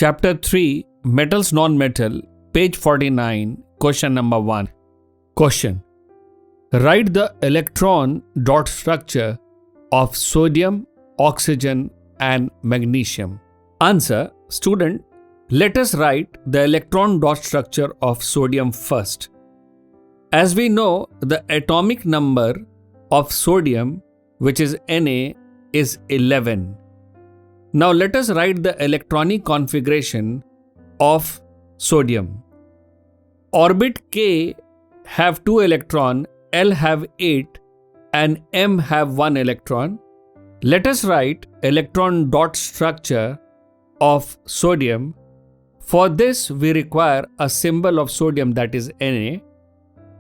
Chapter 3, Metals Non-Metal, page 49, question number 1. Question. Write the electron dot structure of sodium, oxygen and magnesium. Answer. Student, let us write the electron dot structure of sodium first. As we know, the atomic number of sodium, which is Na, is 11. Now let us write the electronic configuration of sodium. Orbit K have 2 electrons, L have 8 and M have 1 electron. Let us write electron dot structure of sodium. For this we require a symbol of sodium, that is Na.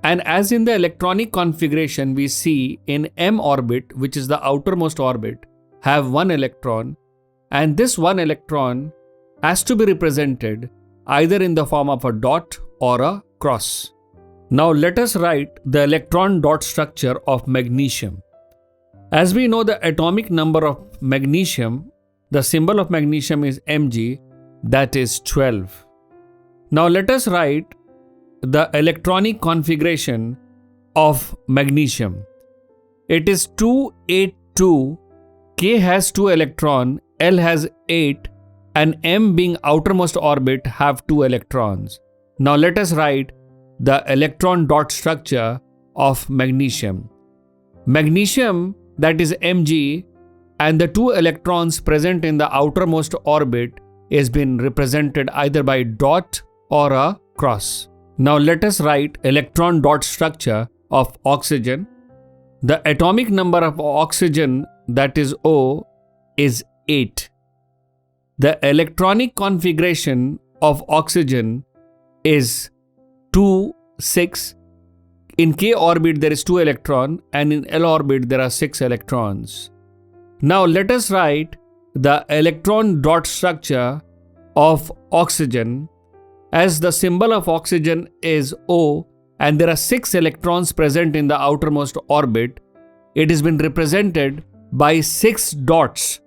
And as in the electronic configuration, we see in M orbit, which is the outermost orbit, have 1 electron, and this 1 electron has to be represented either in the form of a dot or a cross. Now let us write the electron dot structure of magnesium. As we know the atomic number of magnesium, the symbol of magnesium is Mg, that is 12. Now let us write the electronic configuration of magnesium. It is 282, K has 2 electrons, L has 8 and M being outermost orbit have 2 electrons. Now let us write the electron dot structure of magnesium. Magnesium, that is Mg, and the 2 electrons present in the outermost orbit is been represented either by dot or a cross. Now let us write electron dot structure of oxygen. The atomic number of oxygen, that is O, is 8. The electronic configuration of oxygen is 2, 6. In K orbit there is 2 electrons and in L orbit there are 6 electrons. Now let us write the electron dot structure of oxygen. As the symbol of oxygen is O and there are 6 electrons present in the outermost orbit, it has been represented by 6 dots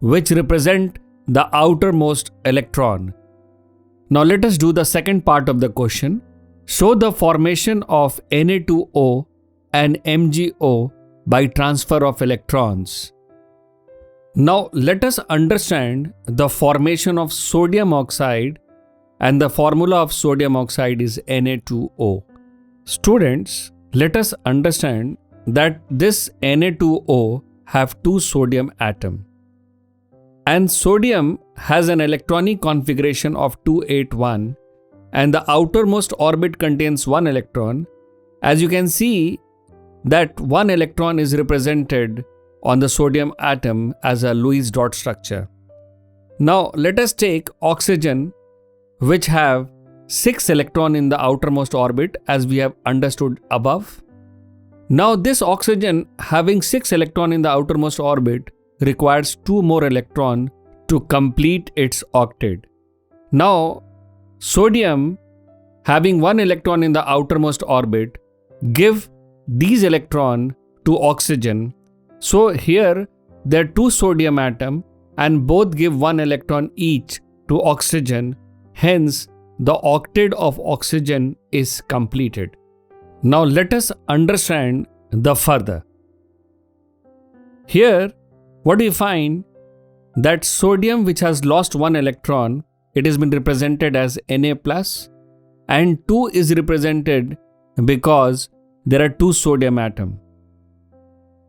which represent the outermost electron. Now let us do the second part of the question. Show the formation of Na2O and MgO by transfer of electrons. Now let us understand the formation of sodium oxide, and the formula of sodium oxide is Na2O. Students, let us understand that this Na2O have 2 sodium atoms. And sodium has an electronic configuration of 281 and the outermost orbit contains 1 electron. As you can see that 1 electron is represented on the sodium atom as a Lewis dot structure. Now let us take oxygen, which have 6 electrons in the outermost orbit as we have understood above. Now this oxygen having 6 electrons in the outermost orbit requires 2 more electrons to complete its octet. Now sodium having 1 electron in the outermost orbit give these electrons to oxygen. So here there are 2 sodium atoms and both give 1 electron each to oxygen. Hence, the octet of oxygen is completed. Now let us understand the further. Here, what we find that sodium which has lost 1 electron, it has been represented as Na plus, and 2 is represented because there are 2 sodium atoms.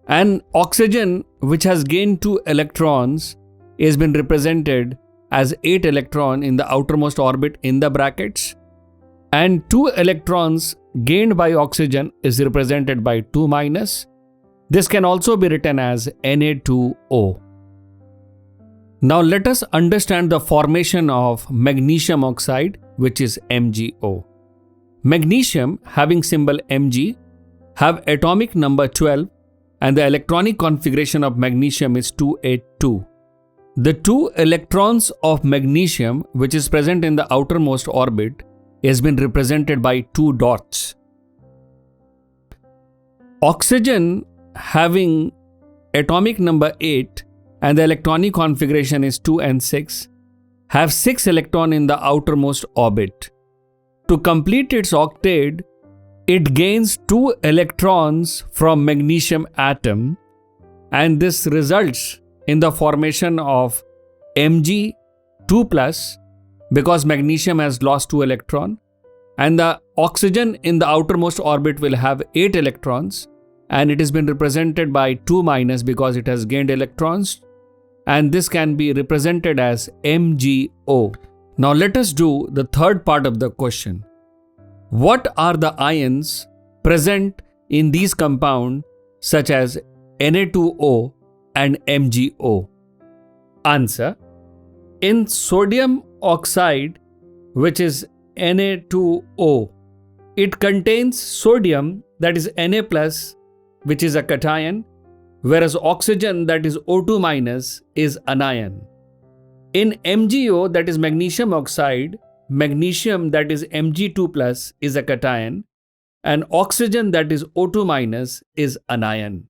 And oxygen which has gained 2 electrons is been represented as 8 electrons in the outermost orbit in the brackets, and 2 electrons gained by oxygen is represented by 2 minus. This can also be written as Na2O. Now let us understand the formation of magnesium oxide, which is MgO. Magnesium having symbol Mg have atomic number 12 and the electronic configuration of magnesium is 282. The 2 electrons of magnesium, which is present in the outermost orbit, has been represented by 2 dots. Oxygen having atomic number 8 and the electronic configuration is 2 and 6 have 6 electrons in the outermost orbit. To complete its octet, it gains 2 electrons from magnesium atom, and this results in the formation of Mg2+, because magnesium has lost 2 electrons, and the oxygen in the outermost orbit will have 8 electrons, and it has been represented by 2- because it has gained electrons, and this can be represented as MgO. Now let us do the third part of the question. What are the ions present in these compounds such as Na2O and MgO? Answer: in sodium oxide, which is Na2O, it contains sodium, that is Na+, which is a cation, whereas oxygen, that is O2-, is anion. In MgO, that is magnesium oxide, magnesium, that is Mg2+, is a cation, and oxygen, that is O2-, is anion.